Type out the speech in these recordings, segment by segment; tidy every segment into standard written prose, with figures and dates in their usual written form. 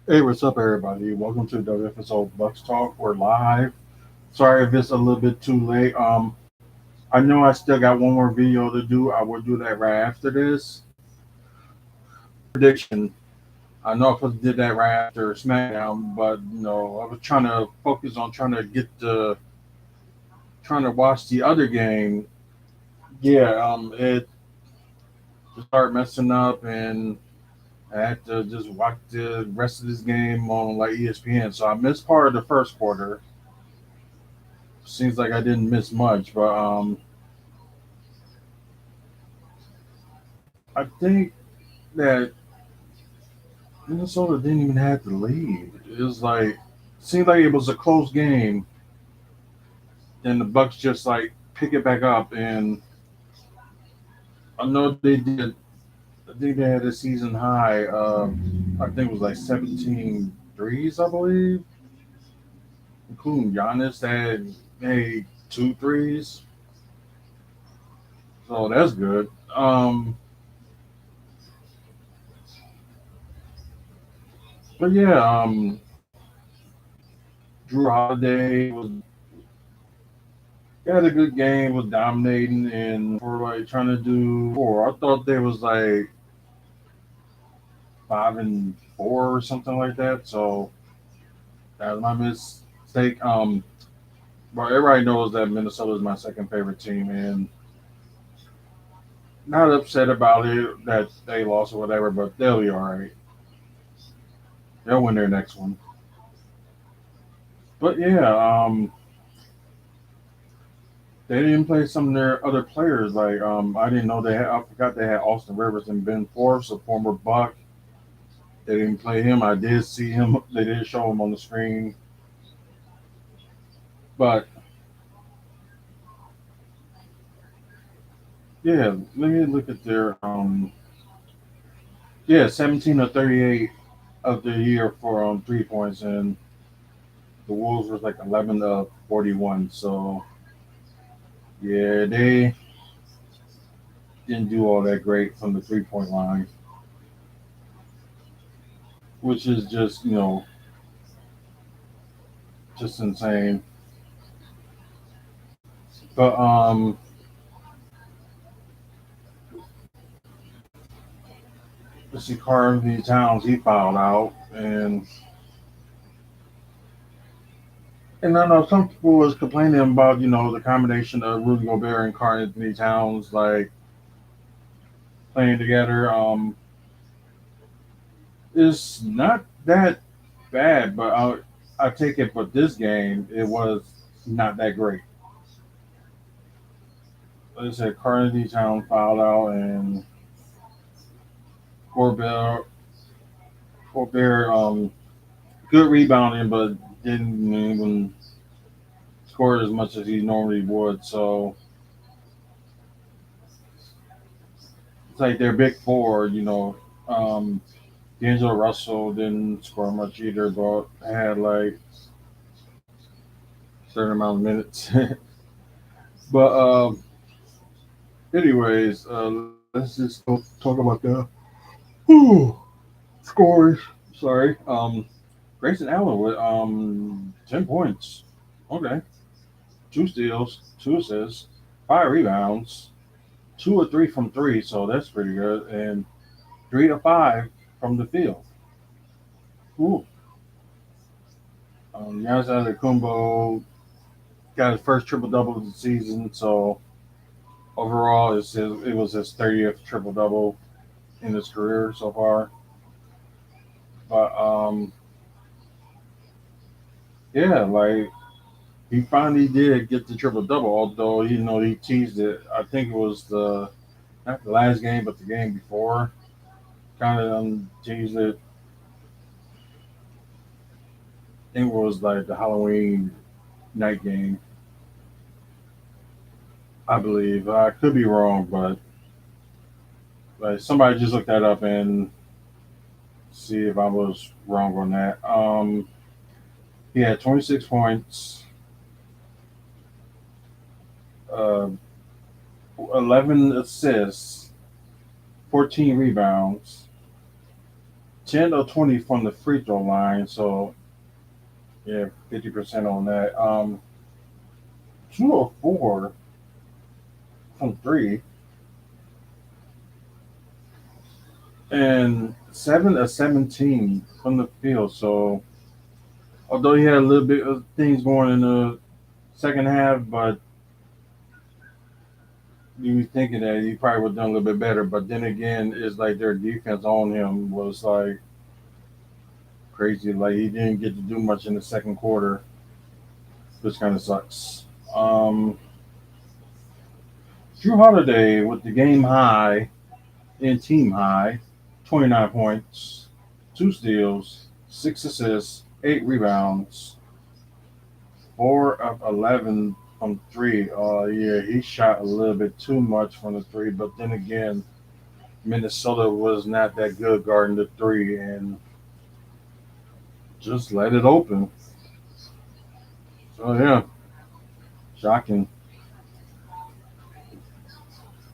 Hey, what's up, everybody? Welcome to WFSO Bucks Talk. We're live. Sorry if it's a little bit too late. I know I still got one more video to do. I will do that right after this. Prediction. I know I supposed to did that right after SmackDown, but I was trying to focus on trying to watch the other game. Yeah, it just started messing up, and I had to just watch the rest of this game on like ESPN. So I missed part of the first quarter. Seems like I didn't miss much, but I think that Minnesota didn't even have the lead. It was like seemed like it was a close game. Then the Bucks just like pick it back up, and I know they did. I think they had a season high. I think it was like 17 threes, I believe, including Giannis that had made two threes. So that's good. But yeah, Drew Holiday was he had a good game, was dominating, and for like trying to do four, I thought they was like 5-4 or something like that. So that was my mistake. But everybody knows that Minnesota is my second favorite team, and not upset about it that they lost or whatever, but they'll be all right. They'll win their next one. But yeah, they didn't play some of their other players. Like I didn't know they had. I forgot they had Austin Rivers and Ben Forbes, a former Buck. They didn't play him. I did see him. They did show him on the screen. But yeah, let me look at their yeah, 17 of 38 of the year for 3 points, and the Wolves was like 11 of 41. So yeah, they didn't do all that great from the 3 point line, which is just just insane. But let's see, Carvey Towns he fouled out, and I know some people was complaining about the combination of Rudy Gobert and Carl Anthony Towns like playing together. It's not that bad, but I take it for this game it was not that great. Like I said, Carl Anthony Towns fouled out, and Gobert Gobert good rebounding, but didn't even score as much as he normally would. So it's like their big four, D'Angelo Russell didn't score much either, but had like a certain amount of minutes. But anyways, let's just go talk about the whew, scores. Sorry, Grayson Allen with 10 points. Okay, two steals, two assists, 5 rebounds, 2 or 3 from three, so that's pretty good, and 3 to 5 from the field. Ooh. Giannis Antetokounmpo got his first triple double of the season, so overall it was his 30th triple double in his career so far. But yeah, like he finally did get the triple double, although he teased it. I think it was the not the last game, but the game before. Kind of teased it. I think it was like the Halloween night game, I believe. I could be wrong, but like somebody just looked that up and see if I was wrong on that. He had 26 points, uh, 11 assists, 14 rebounds, 10 of 20 from the free throw line. So yeah, 50% on that. 2 of 4 from three, and 7 of 17 from the field. So although he had a little bit of things going in the second half, but you were thinking that he probably would have done a little bit better. But then again, it's like their defense on him was like crazy. Like he didn't get to do much in the second quarter, which kind of sucks. Drew Holiday with the game high and team high, 29 points, 2 steals, 6 assists, 8 rebounds, 4 of 11 from three. Yeah, he shot a little bit too much from the three, but then again, Minnesota was not that good guarding the three and just let it open. So yeah, shocking.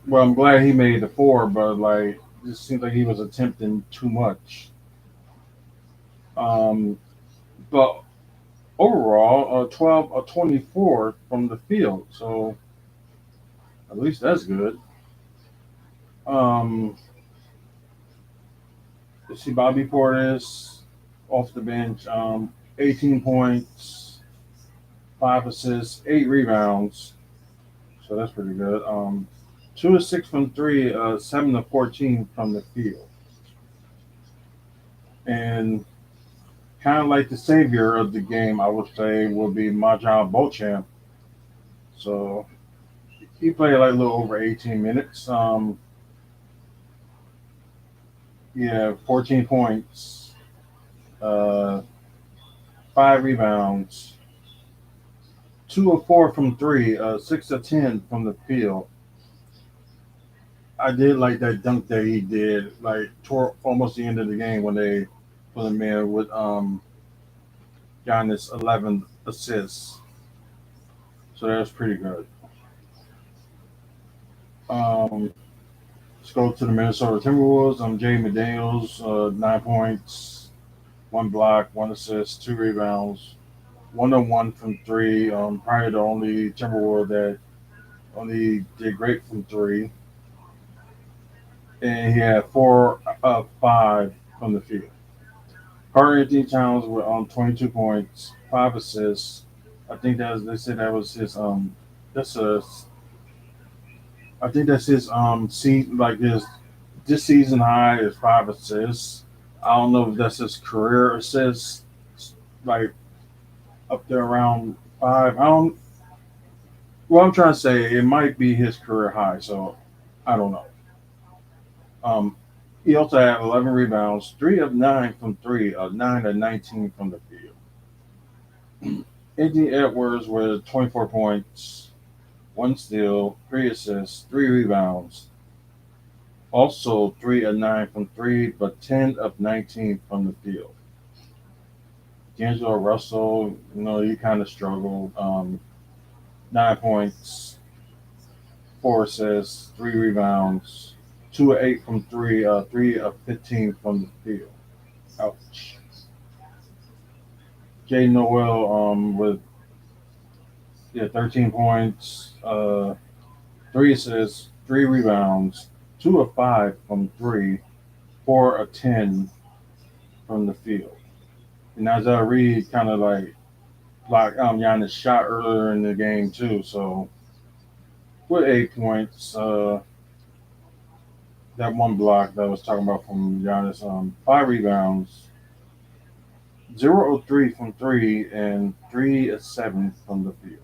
Well, I'm glad he made the four, but like it seems like he was attempting too much. Um, but overall, 12 or 24 from the field, so at least that's good. Um, let's see, Bobby Portis off the bench, 18 points, 5 assists, 8 rebounds, so that's pretty good. 2 of 6 from three, 7 of 14 from the field, and kind of like the savior of the game, I would say, would be Majan Beauchamp. So he played like a little over 18 minutes. Yeah, 14 points, uh, 5 rebounds, 2 of 4 from three, 6 of 10 from the field. I did like that dunk that he did, like toward almost the end of the game when they put him in with Giannis 11 assists. So that was pretty good. Um, let's go to the Minnesota Timberwolves. Jay McDaniels, 9 points, 1 block, 1 assist, 2 rebounds, 1 on 1 from three. Probably the only Timberwolves that only did great from three, and he had 4 of 5 from the field. Carter Anthony Towns with 22 points, 5 assists. I think that was, they said that was his that's a I think that's his like his this season high is 5 assists. I don't know if that's his career assists, like up there around five. I don't. Well, I'm trying to say it might be his career high, so I don't know. Um, he also had 11 rebounds, 3 of 9 from three, 9 of 19 from the field. Anthony Edwards with 24 points, 1 steal, 3 assists, 3 rebounds. Also 3 of 9 from three, but 10 of 19 from the field. D'Angelo Russell, he kind of struggled. 9 points, 4 assists, 3 rebounds, 2 of 8 from three, 3 of 15 from the field. Ouch. Jay Noel with 13 points, 3 assists, 3 rebounds, 2 of 5 from three, 4 of 10 from the field. And as I read, kind of like blocked Giannis shot earlier in the game too. So with 8 points, that one block that I was talking about from Giannis, 5 rebounds, 0 of 3 from three, and 3 of 7 from the field.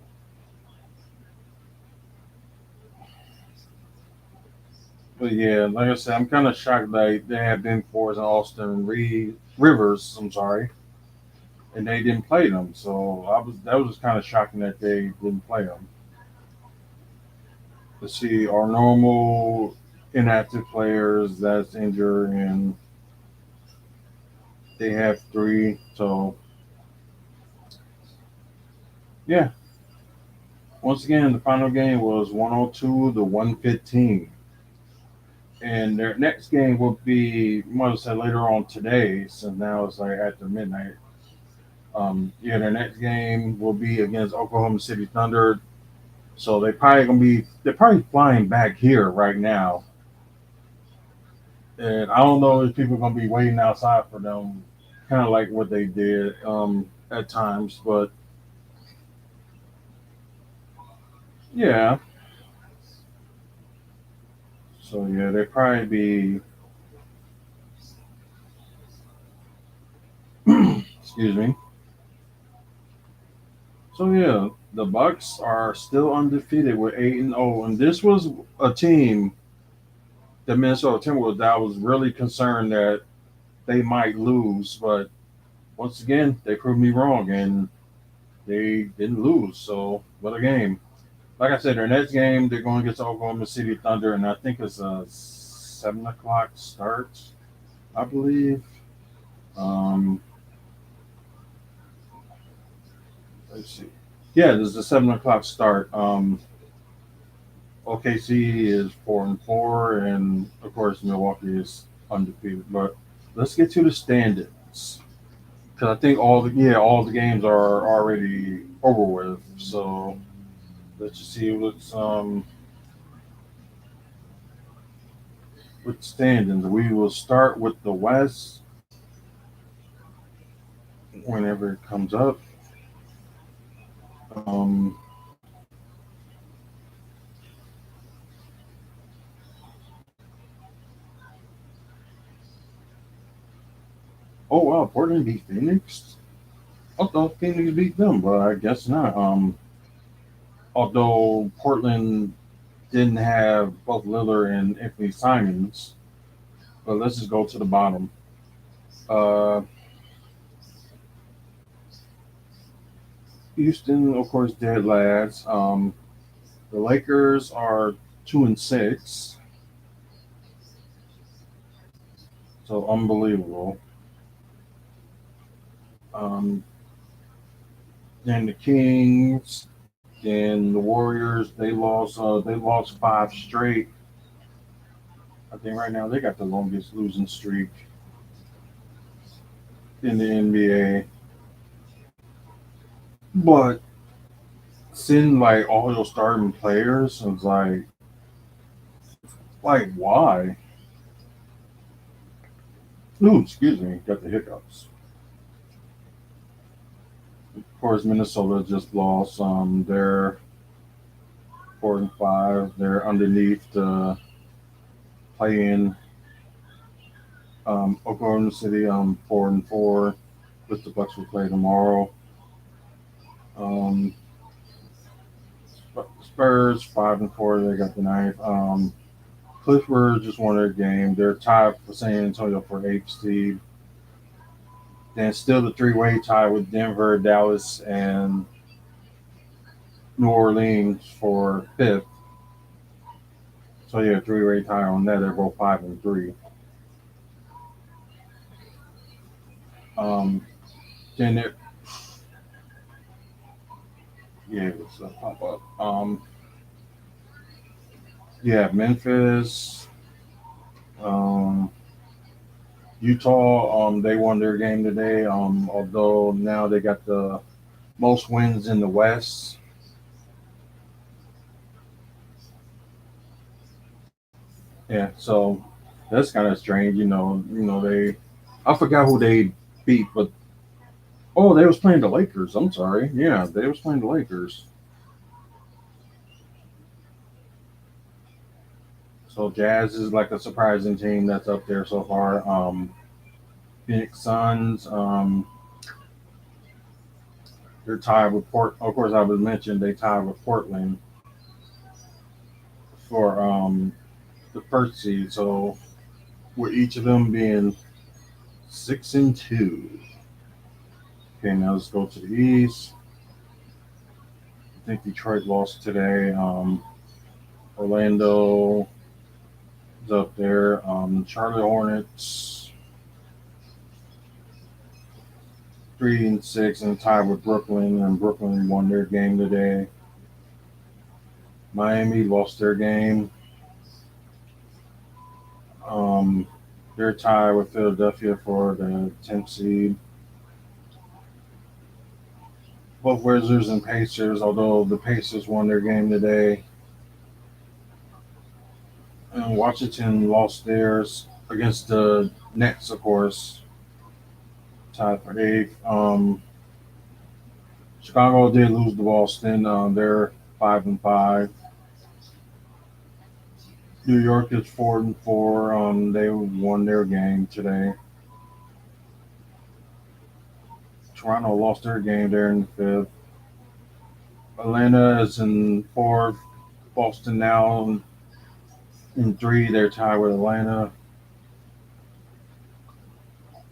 But yeah, like I said, I'm kind of shocked that they had Ben Forbes and Austin Rivers. I'm sorry, and they didn't play them. So that was kind of shocking that they didn't play them. To see our normal inactive players that's injured, and they have three. So yeah, once again, the final game was 102 to 115, And their next game will be, I want to say later on today, so now it's like after midnight. Yeah, their next game will be against Oklahoma City Thunder. So they're probably flying back here right now. And I don't know if people are gonna be waiting outside for them, kind of like what they did at times. But yeah, so yeah, they probably be. Excuse me. So yeah, the Bucks are still undefeated with 8-0, and this was a team, the Minnesota Timberwolves, that I was really concerned that they might lose, but once again, they proved me wrong, and they didn't lose. So what a game! Like I said, their next game they're going against Oklahoma City Thunder, and I think it's a 7 o'clock start, I believe. Um, let's see. Yeah, there's a 7 o'clock start. OKC is 4-4, and of course Milwaukee is undefeated. But let's get to the standings because I think all the games are already over with. So let's just see what's with standings. We will start with the West whenever it comes up. Um, oh wow, Portland beat Phoenix. I thought Phoenix beat them, but I guess not. Although Portland didn't have both Lillard and Anthony Simons, but let's just go to the bottom. Uh, Houston, of course, dead last. The Lakers are 2-6, so unbelievable. Um, then the Kings, then the Warriors. They lost five straight. I think right now they got the longest losing streak in the NBA. But seeing like all those starting players, I was like why? Ooh, excuse me, got the hiccups. Of course, Minnesota just lost. They're 4-5. They're underneath the play-in. Oklahoma City 4-4. With the Bucks will play tomorrow. Um, Spurs 5-4. They got the ninth. Clippers just won their game. They're tied for San Antonio for eighth seed. Then still the three-way tie with Denver, Dallas, and New Orleans for fifth. So yeah, three-way tie on that. They're both 5-3. Um, then it, yeah, it's a pop up. Yeah, Memphis, um, Utah. They won their game today. Although now they got the most wins in the West. Yeah, so that's kind of strange. They. I forgot who they beat, but oh, they was playing the Lakers. I'm sorry. Yeah, they was playing the Lakers. So Jazz is like a surprising team that's up there so far. Phoenix Suns, they're tied with Port. Of course, I was mentioned they tied with Portland for the first seed. So with each of them being 6-2. Okay, now let's go to the East. I think Detroit lost today. Orlando is up there. Charlotte Hornets 3-6 and tied with Brooklyn, and Brooklyn won their game today. Miami lost their game. Um, they're tied with Philadelphia for the 10th seed. Both Wizards and Pacers, although the Pacers won their game today, and Washington lost theirs against the Nets, of course, tied for eighth. Chicago did lose to Boston. They're 5-5. New York is 4-4. They won their game today. Toronto lost their game there in the fifth. Atlanta is in fourth. Boston now in three. They're tied with Atlanta.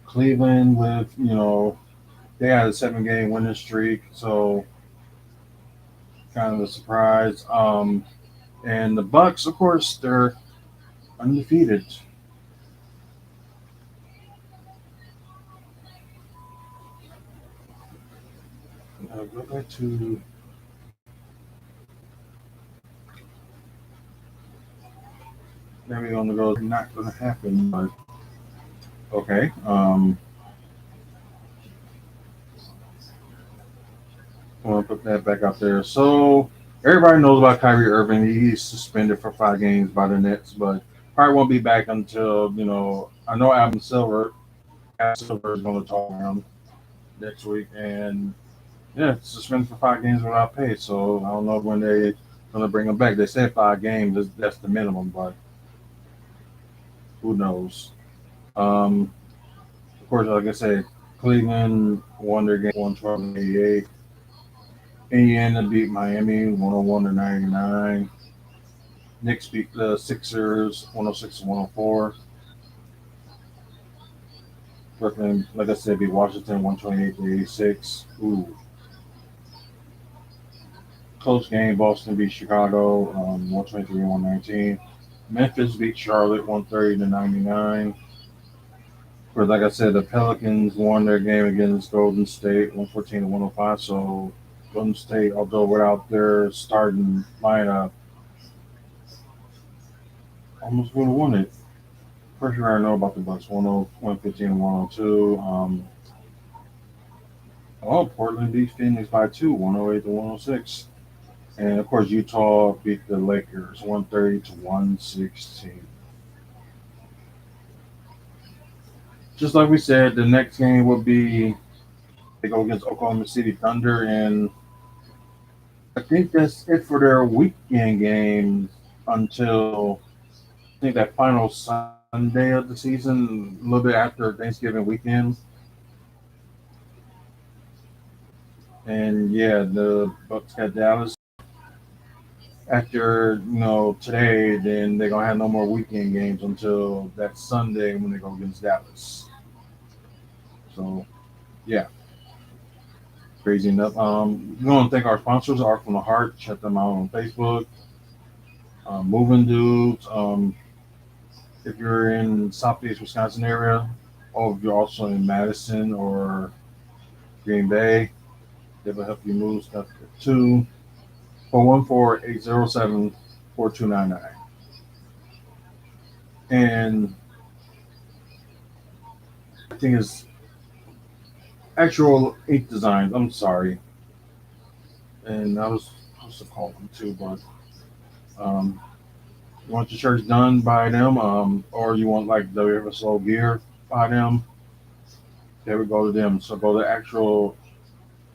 Cleveland with they had a 7 game winning streak, so kind of a surprise. And the Bucks, of course, they're undefeated. Go back to There we go. Go. Not going to happen, but okay. I want to put that back up there. So everybody knows about Kyrie Irving. He's suspended for 5 games by the Nets, but probably won't be back until I know Adam Silver is going to talk to him next week, and yeah, suspended for 5 games without pay. So I don't know when they're going to bring him back. They said 5 games. That's the minimum, but who knows? Of course, like I said, Cleveland won their game 112-88. Indiana beat Miami 101-99. Knicks beat the Sixers 106-104. Brooklyn, like I said, beat Washington 128-86. Ooh. Close game. Boston beat Chicago 123-119. Memphis beat Charlotte 130-99. Where, like I said, the Pelicans won their game against Golden State 114-105. So Golden State, although without their starting lineup, almost would have won it. First year I know about the Bucks, 115-102. Portland beat Phoenix by 2, 108-106. And of course, Utah beat the Lakers 130-116. Just like we said, the next game will be they go against Oklahoma City Thunder, and I think that's it for their weekend games until I think that final Sunday of the season, a little bit after Thanksgiving weekend. And yeah, the Bucks got Dallas. After today, then they're gonna have no more weekend games until that Sunday when they go against Dallas. So yeah, crazy enough. We want to thank our sponsors, Art from the Heart. Check them out on Facebook. Moving Dudes. If you're in Southeast Wisconsin area, or if you're also in Madison or Green Bay, they will help you move stuff too. 414-807-4299. And I think it's Actual Ink Designs. I'm sorry. And I was supposed to call them too, but um, you want your shirts done by them, or you want like WFSO gear by them, there we go to them. So go to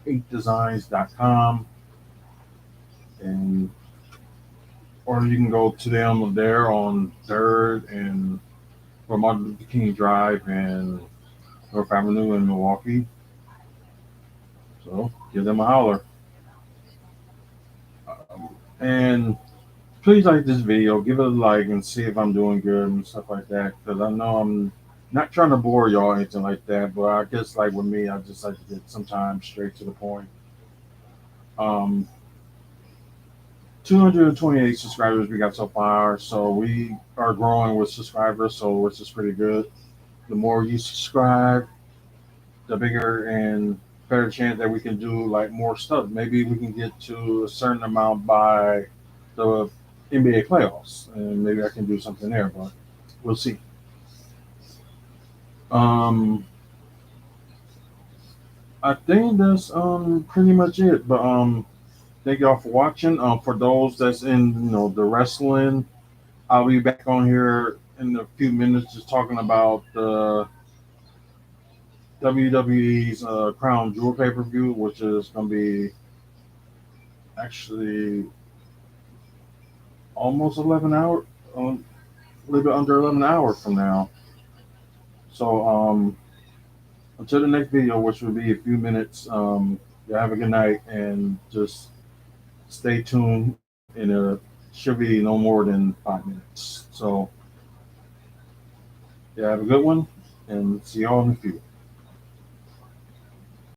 actualinkdesigns.com, and or you can go to them there on 3rd and Martin Luther King Drive and North Avenue in Milwaukee. So give them a holler. And please like this video, give it a like, and see if I'm doing good and stuff like that. Because I know I'm not trying to bore y'all or anything like that, but I guess like with me, I just like to get sometimes straight to the point. 228 subscribers we got so far, so we are growing with subscribers, so which is pretty good. The more you subscribe, the bigger and better chance that we can do like more stuff. Maybe we can get to a certain amount by the NBA playoffs, and maybe I can do something there, but we'll see. Um, I think that's pretty much it. But thank y'all for watching. For those that's in the wrestling, I'll be back on here in a few minutes, just talking about the WWE's Crown Jewel pay per view, which is going to be actually almost 11 hours, a little bit under 11 hours from now. So until the next video, which will be a few minutes, y'all have a good night and just stay tuned. And it should be no more than 5 minutes. So yeah, have a good one and see y'all in the future.